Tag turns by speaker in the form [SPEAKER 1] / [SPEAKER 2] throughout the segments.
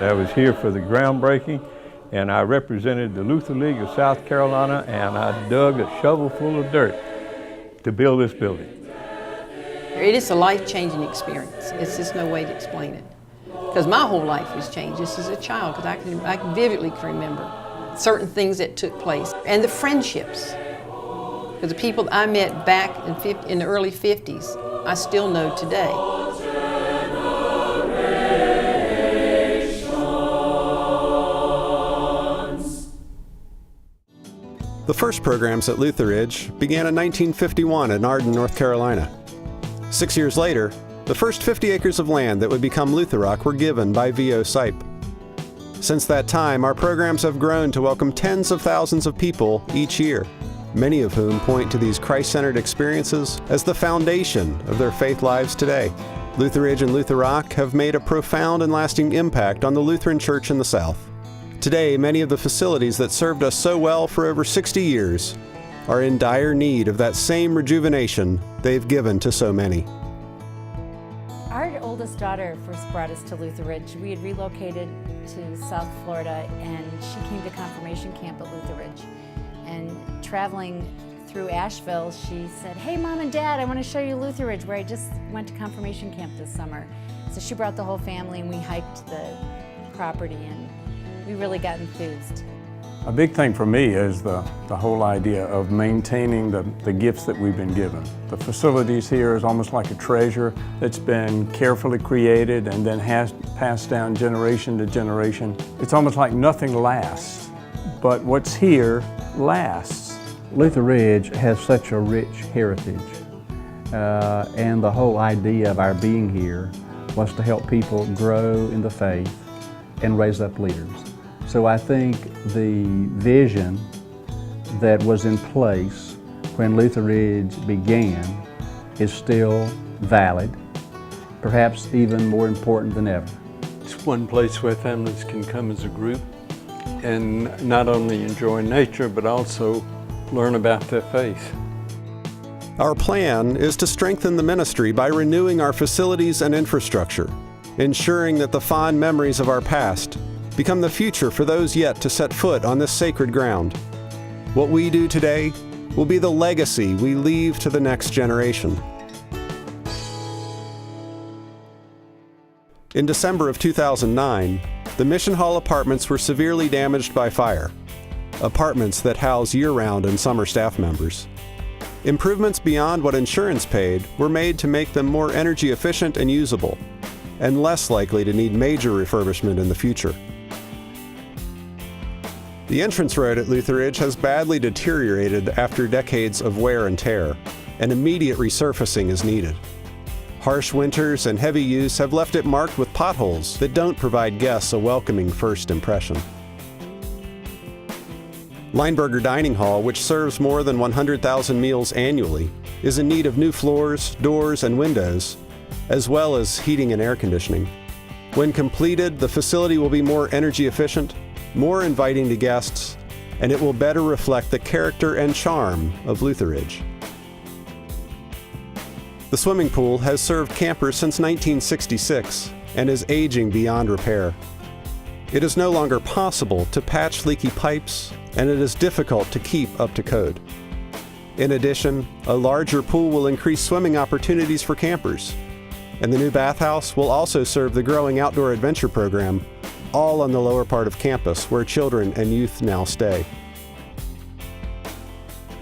[SPEAKER 1] I was here for the groundbreaking, and I represented the Luther League of South Carolina, and I dug a shovel full of dirt to build this building.
[SPEAKER 2] It is a life-changing experience. It's just no way to explain it. Because my whole life was changed just as a child, because I vividly can remember certain things that took place. And the friendships. Because the people I met back in the early 50s, I still know today.
[SPEAKER 3] The first programs at Luther Ridge began in 1951 in Arden, North Carolina. 6 years later, the first 50 acres of land that would become Luther Rock were given by V.O. Sipe. Since that time, our programs have grown to welcome tens of thousands of people each year, many of whom point to these Christ-centered experiences as the foundation of their faith lives today. Luther Ridge and Luther Rock have made a profound and lasting impact on the Lutheran Church in the South. Today, many of the facilities that served us so well for over 60 years are in dire need of that same rejuvenation they've given to so many.
[SPEAKER 4] Our oldest daughter first brought us to Luther Ridge. We had relocated to South Florida, and she came to confirmation camp at Luther Ridge. And traveling through Asheville, she said, "Hey, Mom and Dad, I want to show you Luther Ridge, where I just went to confirmation camp this summer." So she brought the whole family, and we hiked the property, and we really got enthused.
[SPEAKER 5] A big thing for me is the whole idea of maintaining the gifts that we've been given. The facilities here is almost like a treasure that's been carefully created and then has passed down generation to generation. It's almost like nothing lasts, but what's here lasts.
[SPEAKER 6] Luther Ridge has such a rich heritage, and the whole idea of our being here was to help people grow in the faith and raise up leaders. So I think the vision that was in place when Luther Ridge began is still valid, perhaps even more important than ever.
[SPEAKER 7] It's one place where families can come as a group and not only enjoy nature, but also learn about their faith.
[SPEAKER 3] Our plan is to strengthen the ministry by renewing our facilities and infrastructure, ensuring that the fond memories of our past become the future for those yet to set foot on this sacred ground. What we do today will be the legacy we leave to the next generation. In December of 2009, the Mission Hall apartments were severely damaged by fire, apartments that house year-round and summer staff members. Improvements beyond what insurance paid were made to make them more energy efficient and usable, and less likely to need major refurbishment in the future. The entrance road at Luther Ridge has badly deteriorated after decades of wear and tear, and immediate resurfacing is needed. Harsh winters and heavy use have left it marked with potholes that don't provide guests a welcoming first impression. Lineberger Dining Hall, which serves more than 100,000 meals annually, is in need of new floors, doors, and windows, as well as heating and air conditioning. When completed, the facility will be more energy efficient, more inviting to guests, and it will better reflect the character and charm of Luther Ridge. The swimming pool has served campers since 1966 and is aging beyond repair. It is no longer possible to patch leaky pipes, and it is difficult to keep up to code. In addition, a larger pool will increase swimming opportunities for campers, and the new bathhouse will also serve the growing outdoor adventure program, all on the lower part of campus where children and youth now stay.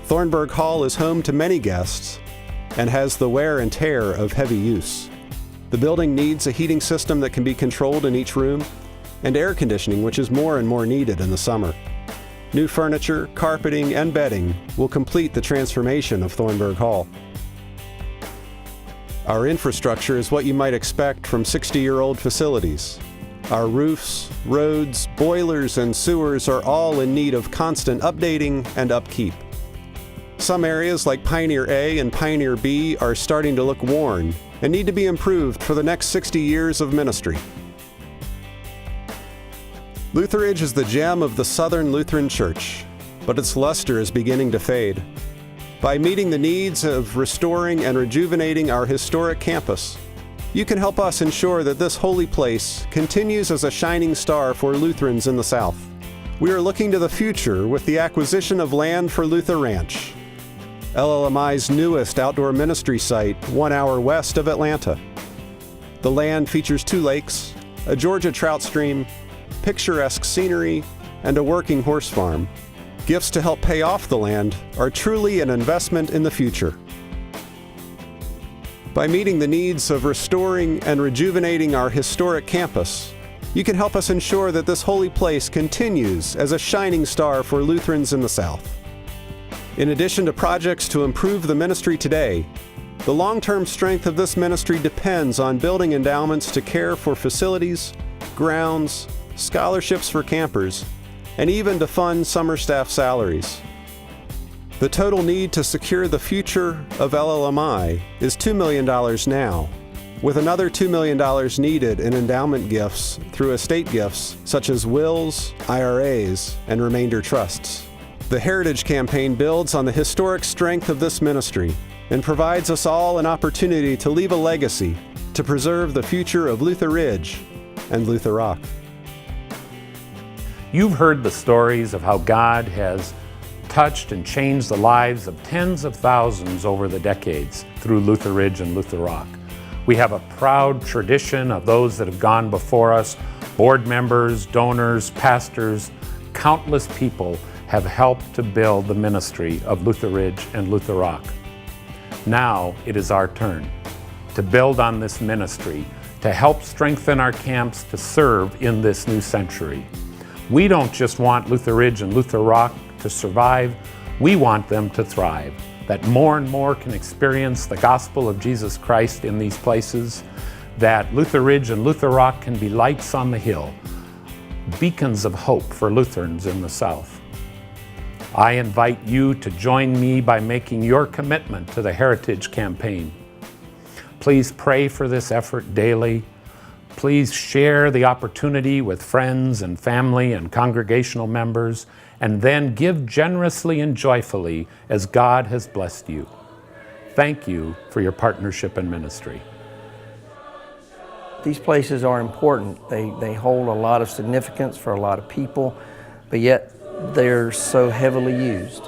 [SPEAKER 3] Thornburg Hall is home to many guests and has the wear and tear of heavy use. The building needs a heating system that can be controlled in each room, and air conditioning, which is more and more needed in the summer. New furniture, carpeting, and bedding will complete the transformation of Thornburg Hall. Our infrastructure is what you might expect from 60-year-old facilities. Our roofs, roads, boilers, and sewers are all in need of constant updating and upkeep. Some areas like Pioneer A and Pioneer B are starting to look worn and need to be improved for the next 60 years of ministry. Luther Ridge is the gem of the Southern Lutheran Church, but its luster is beginning to fade. By meeting the needs of restoring and rejuvenating our historic campus, you can help us ensure that this holy place continues as a shining star for Lutherans in the South. We are looking to the future with the acquisition of land for Luther Ranch, LLMI's newest outdoor ministry site 1 hour west of Atlanta. The land features 2 lakes, a Georgia trout stream, picturesque scenery, and a working horse farm. Gifts to help pay off the land are truly an investment in the future. By meeting the needs of restoring and rejuvenating our historic campus, you can help us ensure that this holy place continues as a shining star for Lutherans in the South. In addition to projects to improve the ministry today, the long-term strength of this ministry depends on building endowments to care for facilities, grounds, scholarships for campers, and even to fund summer staff salaries. The total need to secure the future of LLMI is $2 million now, with another $2 million needed in endowment gifts through estate gifts such as wills, IRAs, and remainder trusts. The Heritage Campaign builds on the historic strength of this ministry and provides us all an opportunity to leave a legacy to preserve the future of Luther Ridge and Luther Rock.
[SPEAKER 8] You've heard the stories of how God has touched and changed the lives of tens of thousands over the decades through Luther Ridge and Luther Rock. We have a proud tradition of those that have gone before us. Board members, donors, pastors, countless people have helped to build the ministry of Luther Ridge and Luther Rock. Now it is our turn to build on this ministry, to help strengthen our camps to serve in this new century. We don't just want Luther Ridge and Luther Rock to survive, we want them to thrive, that more and more can experience the gospel of Jesus Christ in these places, that Luther Ridge and Luther Rock can be lights on the hill, beacons of hope for Lutherans in the South. I invite you to join me by making your commitment to the Heritage Campaign. Please pray for this effort daily. Please share the opportunity with friends and family and congregational members, and then give generously and joyfully as God has blessed you. Thank you for your partnership and ministry.
[SPEAKER 9] These places are important. They hold a lot of significance for a lot of people, but yet they're so heavily used.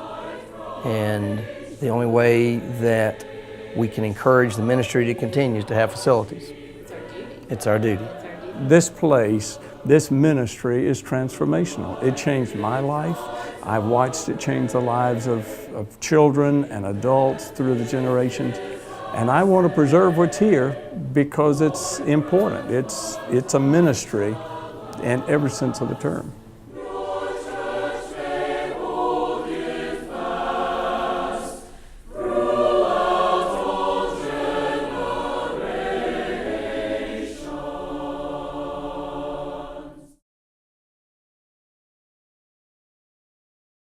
[SPEAKER 9] And the only way that we can encourage the ministry to continue is to have facilities. It's our duty.
[SPEAKER 5] This place, this ministry is transformational. It changed my life. I've watched it change the lives of children and adults through the generations. And I want to preserve what's here because it's important. It's a ministry in every sense of the term.